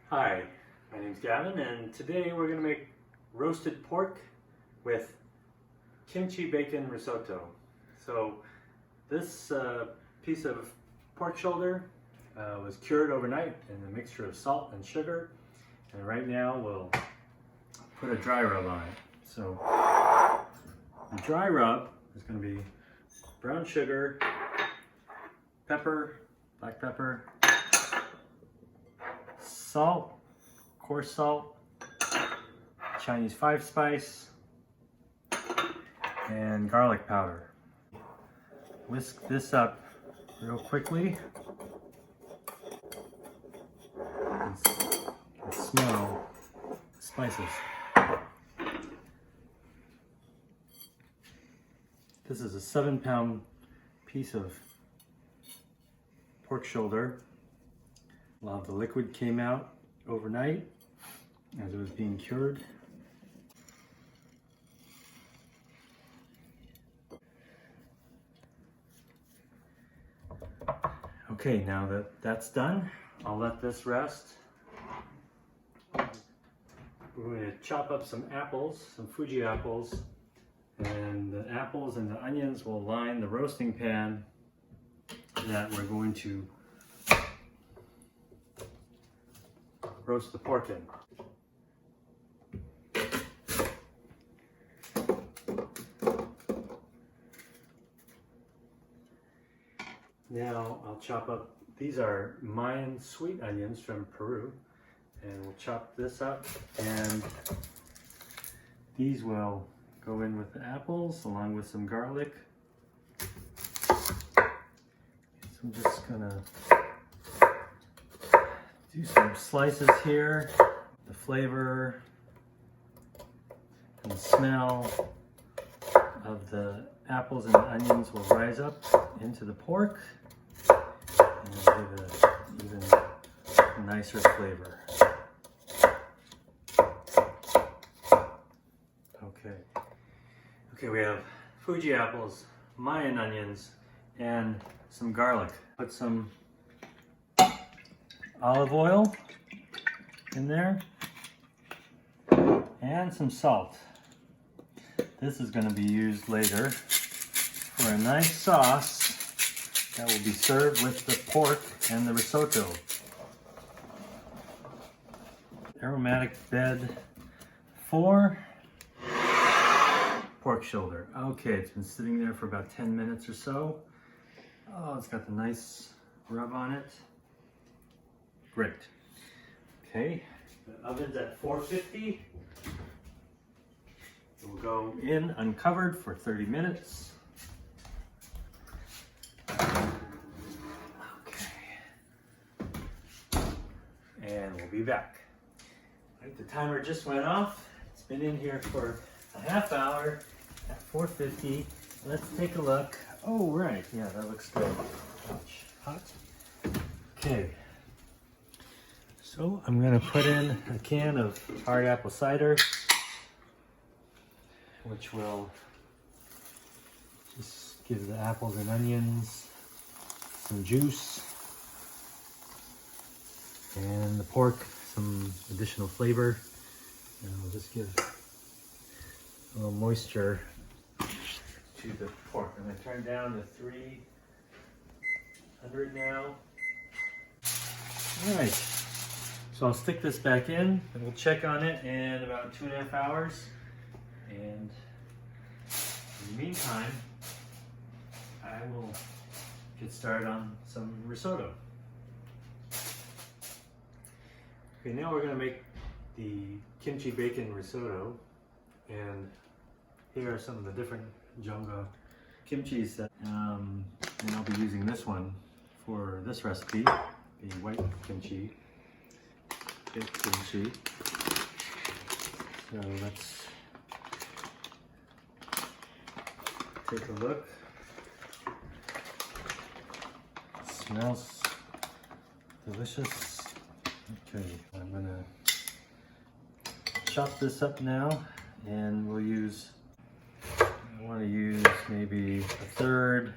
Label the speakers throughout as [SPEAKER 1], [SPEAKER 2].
[SPEAKER 1] Hi, my name's Gavin, and today we're going to make roasted pork with kimchi bacon risotto. So this piece of pork shoulder was cured overnight in a mixture of salt and sugar, and right now we'll put a dry rub on it. So the dry rub is going to be brown sugar, pepper, black pepper, salt, coarse salt, Chinese 5-spice, and garlic powder. Whisk this up real quickly. And smell the spices. This is a 7-pound piece of pork shoulder. A lot of the liquid came out overnight as it was being cured. Okay, now that that's done, I'll let this rest. We're going to chop up some apples, some Fuji apples, and the apples and the onions will line the roasting pan that we're going to roast the pork in. Now I'll chop up, these are Mayan sweet onions from Peru, and we'll chop this up, and these will go in with the apples along with some garlic. So I'm just gonna do some slices here. The flavor and the smell of the apples and the onions will rise up into the pork and it'll give it an even nicer flavor. Okay, we have Fuji apples, Mayan onions, and some garlic. Put some olive oil in there and some salt. This is going to be used later for a nice sauce that will be served with the pork and the risotto. Aromatic bed for pork shoulder. Okay, it's been sitting there for about 10 minutes or so. Oh, it's got the nice rub on it. Great. Okay, the oven's at 450. It will go in uncovered for 30 minutes. Okay. And we'll be back. Right, the timer just went off. It's been in here for a half hour at 450. Let's take a look. Oh, right. Yeah, that looks good. Ouch. Hot. Okay. So I'm going to put in a can of hard apple cider, which will just give the apples and onions some juice and the pork some additional flavor, and we'll just give a little moisture to the pork. I'm going to turn down to 300 now. All right. So I'll stick this back in and we'll check on it in about 2.5 hours. And in the meantime, I will get started on some risotto. Okay, now we're going to make the kimchi bacon risotto. And here are some of the different Jonga kimchis that, and I'll be using this one for this recipe, the white kimchi. Kimchi. So let's take a look. It smells delicious. Okay, I'm gonna chop this up now, and we'll use, I want to use maybe 1/3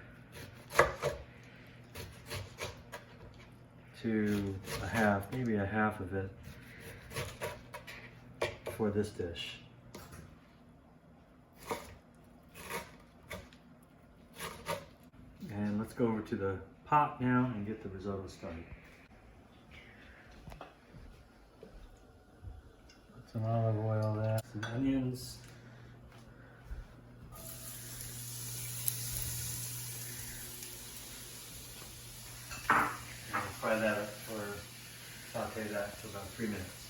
[SPEAKER 1] to a half, maybe a half of it for this dish. And let's go over to the pot now and get the risotto started. Put some olive oil there, some onions. And fry that up or saute that for about 3 minutes.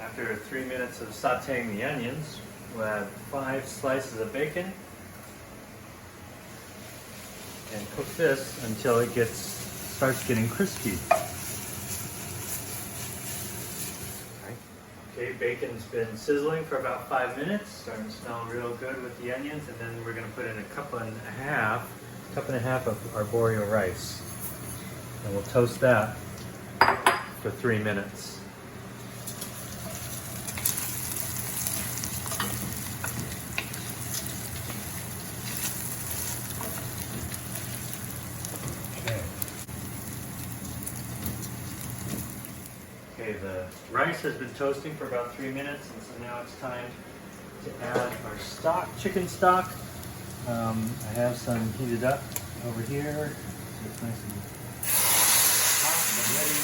[SPEAKER 1] After 3 minutes of sauteing the onions, we'll add 5 slices of bacon and cook this until it starts getting crispy. Okay, bacon's been sizzling for about 5 minutes, starting to smell real good with the onions, and then we're going to put in a cup and a half of arborio rice, and we'll toast that for 3 minutes. Okay, the rice has been toasting for about 3 minutes, and so now it's time to add our stock, chicken stock. I have some heated up over here, so it's nice and hot and ready.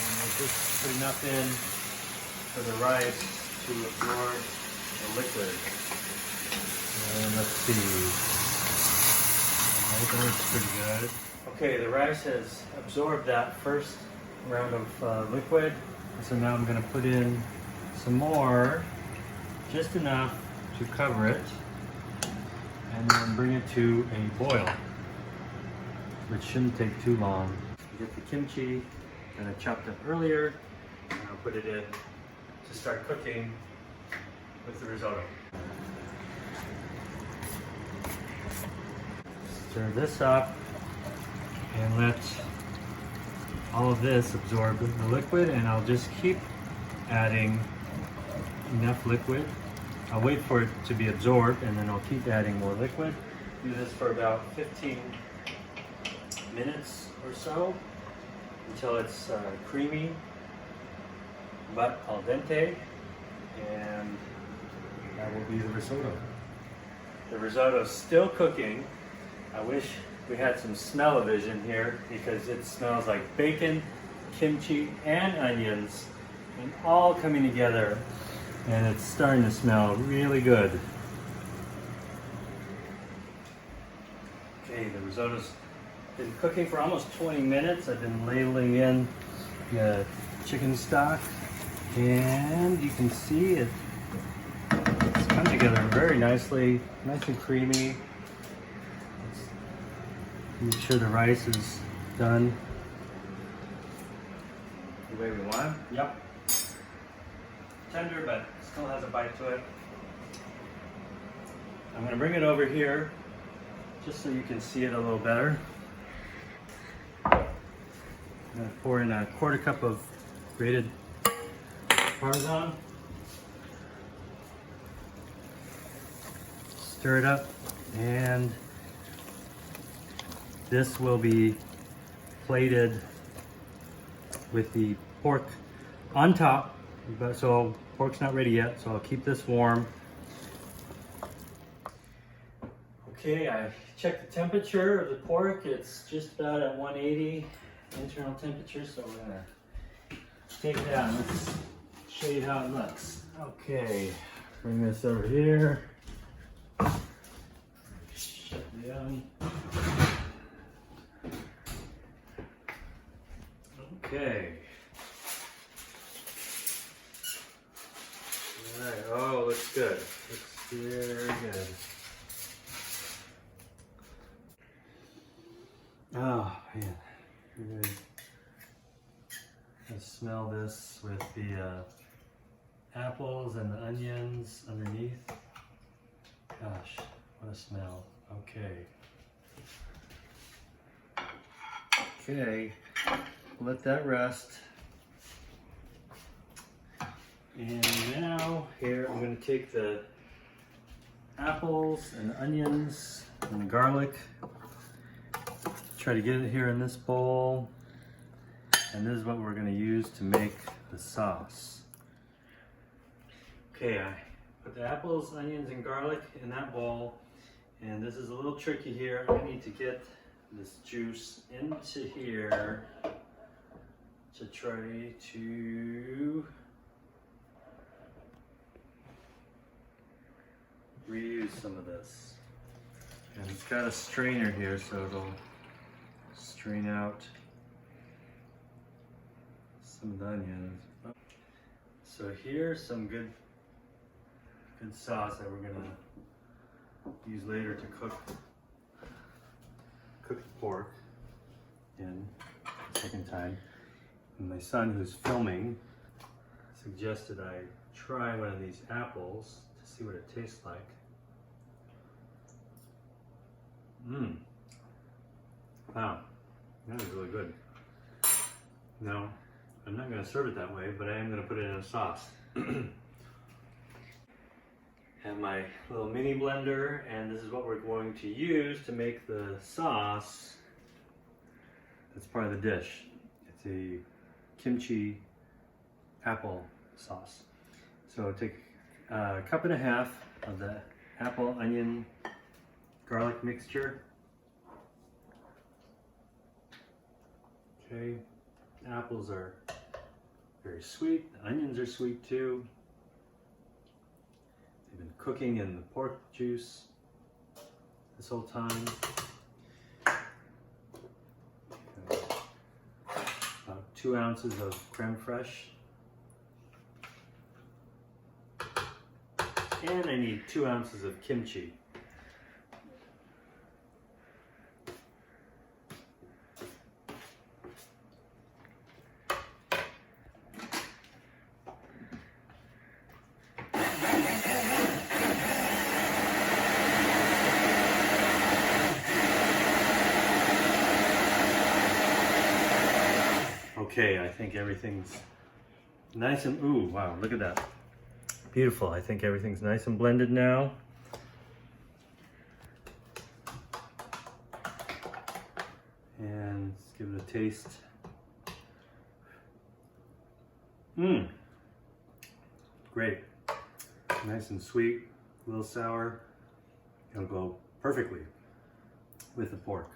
[SPEAKER 1] And we'll just put enough in for the rice to absorb the liquid. And let's see. That looks pretty good. Okay, the rice has absorbed that first round of liquid, so now I'm going to put in some more, just enough to cover it, and then bring it to a boil, which shouldn't take too long. Get the kimchi that I chopped up earlier, and I'll put it in to start cooking with the risotto. Stir this up and let all of this absorb the liquid, and I'll just keep adding enough liquid. I'll wait for it to be absorbed, and then I'll keep adding more liquid. Do this for about 15 minutes or so until it's creamy but al dente, and that will be the risotto. The risotto's still cooking. I wish we had some smell-o-vision here, because it smells like bacon, kimchi, and onions, and all coming together, and it's starting to smell really good. Okay, the risotto's been cooking for almost 20 minutes. I've been ladling in the chicken stock, and you can see it's come together very nicely, nice and creamy. Make sure the rice is done the way we want. Yep. Tender, but still has a bite to it. I'm going to bring it over here just so you can see it a little better. I'm going to pour in a 1/4 cup of grated Parmesan. Stir it up, and this will be plated with the pork on top, but so pork's not ready yet, so I'll keep this warm. Okay, I checked the temperature of the pork. It's just about at 180 internal temperature, so we're gonna take it out and let's show you how it looks. Okay, bring this over here. Shut the oven. Okay. All right. Oh, looks good. Looks very good. Oh man, really. I smell this with the apples and the onions underneath. Gosh, what a smell. Okay. Okay. Let that rest. And now here I'm going to take the apples and onions and the garlic. Try to get it here in this bowl. And this is what we're going to use to make the sauce. Okay, I put the apples, onions, and garlic in that bowl. And this is a little tricky here. I need to get this juice into here to try to reuse some of this. And it's got a strainer here, so it'll strain out some of the onions. So here's some good sauce that we're gonna use later to cook the pork in the second time. And my son, who's filming, suggested I try one of these apples to see what it tastes like. Wow, that is really good. No, I'm not going to serve it that way, but I am going to put it in a sauce. Have my little mini blender, and this is what we're going to use to make the sauce that's part of the dish. It's a kimchi apple sauce. So take a cup and a half of the apple, onion, garlic mixture. Okay, apples are very sweet, the onions are sweet too. They've been cooking in the pork juice this whole time. About 2 ounces of creme fraiche. And I need 2 ounces of kimchi. Okay, I think everything's nice and, ooh, wow, look at that. Beautiful. I think everything's nice and blended now. And let's give it a taste. Great. Nice and sweet, a little sour. It'll go perfectly with the pork.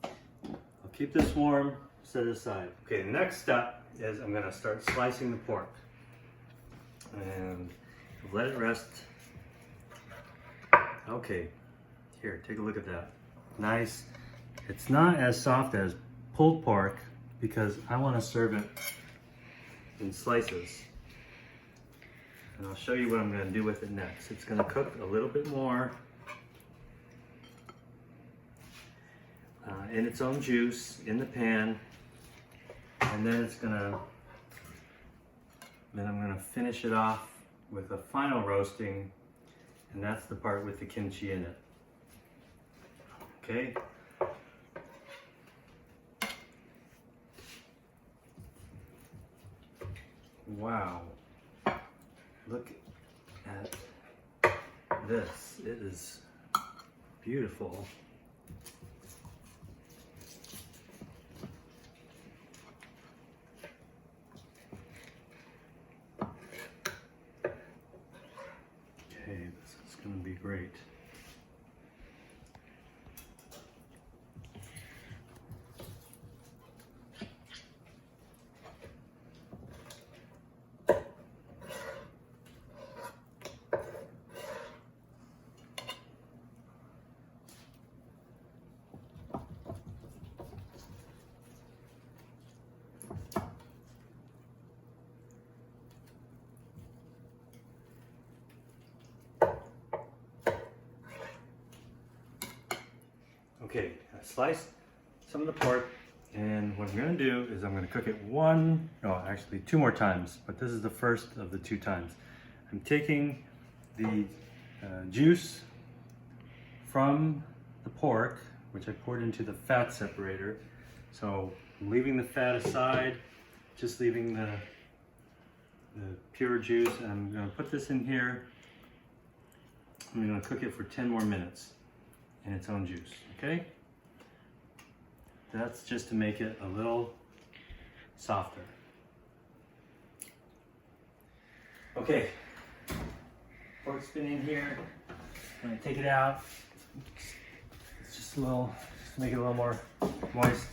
[SPEAKER 1] I'll keep this warm, set it aside. Okay, the next step is I'm gonna start slicing the pork. And let it rest. Okay, here, take a look at that. Nice. It's not as soft as pulled pork because I want to serve it in slices. And I'll show you what I'm going to do with it next. It's going to cook a little bit more in its own juice in the pan. And then I'm going to finish it off with a final roasting, and that's the part with the kimchi in it. Okay. Wow. Look at this. It is beautiful. This is going to be great. Okay, I sliced some of the pork, and what I'm going to do is I'm going to cook it actually 2 more times, but this is the first of the 2 times. I'm taking the juice from the pork, which I poured into the fat separator. So I'm leaving the fat aside, just leaving the pure juice, and I'm going to put this in here I'm going to cook it for 10 more minutes in its own juice, okay? That's just to make it a little softer. Okay, pork's been in here. I'm going to take it out. It's just a little, just to make it a little more moist.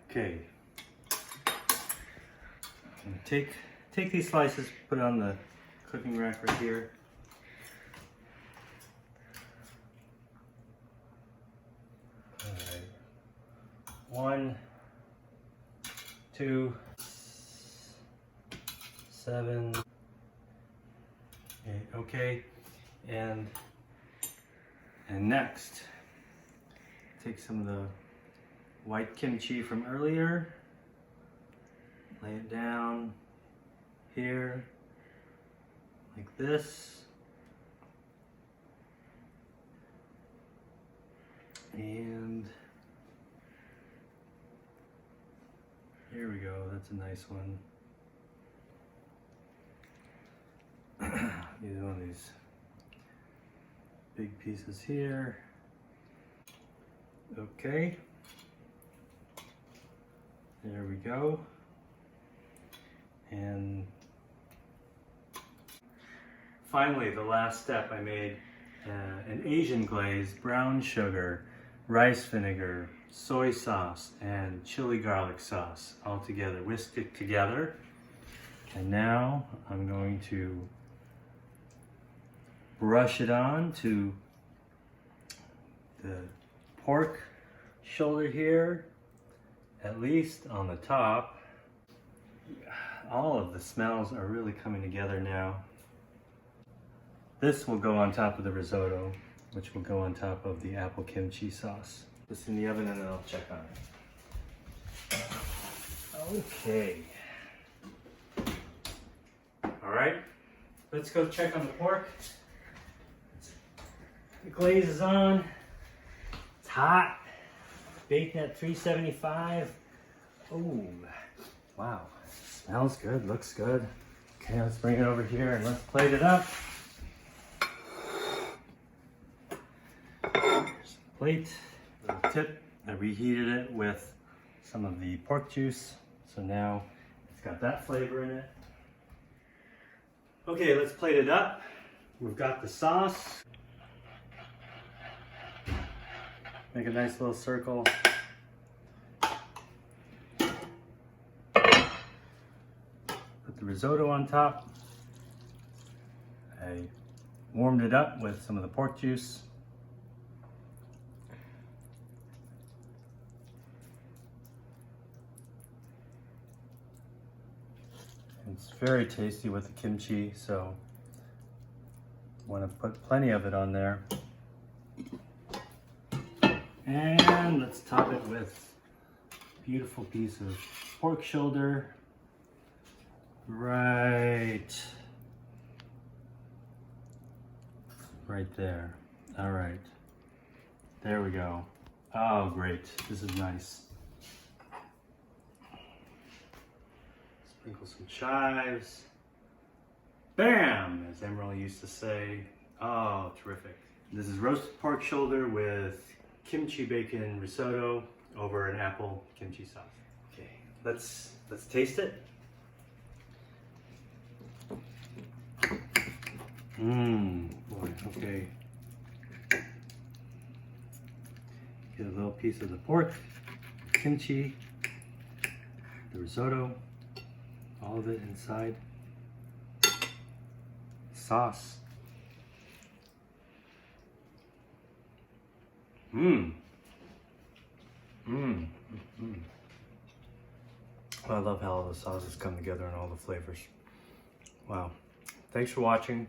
[SPEAKER 1] Okay. Take these slices, put it on the cooking rack right here. All right. 1, 2, 7, 8. Okay, and next, take some of the white kimchi from earlier. Lay it down here, like this. And here we go, that's a nice one. Use one of these big pieces here. Okay. There we go. And finally, the last step, I made an Asian glaze, brown sugar, rice vinegar, soy sauce, and chili garlic sauce all together. Whisk it together. And now I'm going to brush it on to the pork shoulder here, at least on the top. All of the smells are really coming together now. This will go on top of the risotto, which will go on top of the apple kimchi sauce. This in the oven and then I'll check on it. Okay. All right, let's go check on the pork. The glaze is on. It's hot. Baking at 375. Oh, wow. Smells good, looks good. Okay, let's bring it over here and let's plate it up. Here's the plate. Little tip, I reheated it with some of the pork juice. So now it's got that flavor in it. Okay, let's plate it up. We've got the sauce. Make a nice little circle. Put the risotto on top. I warmed it up with some of the pork juice. It's very tasty with the kimchi, so want to put plenty of it on there. And let's top it with a beautiful piece of pork shoulder. Right there. All right. There we go. Oh, great. This is nice. Sprinkle some chives. Bam, as Emerald used to say. Oh, terrific. This is roasted pork shoulder with kimchi bacon risotto over an apple kimchi sauce. Okay, let's taste it. Boy, okay. Get a little piece of the pork, kimchi, the risotto, all of it inside. Sauce. I love how all the sauces come together and all the flavors. Wow. Thanks for watching.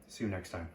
[SPEAKER 1] See you next time.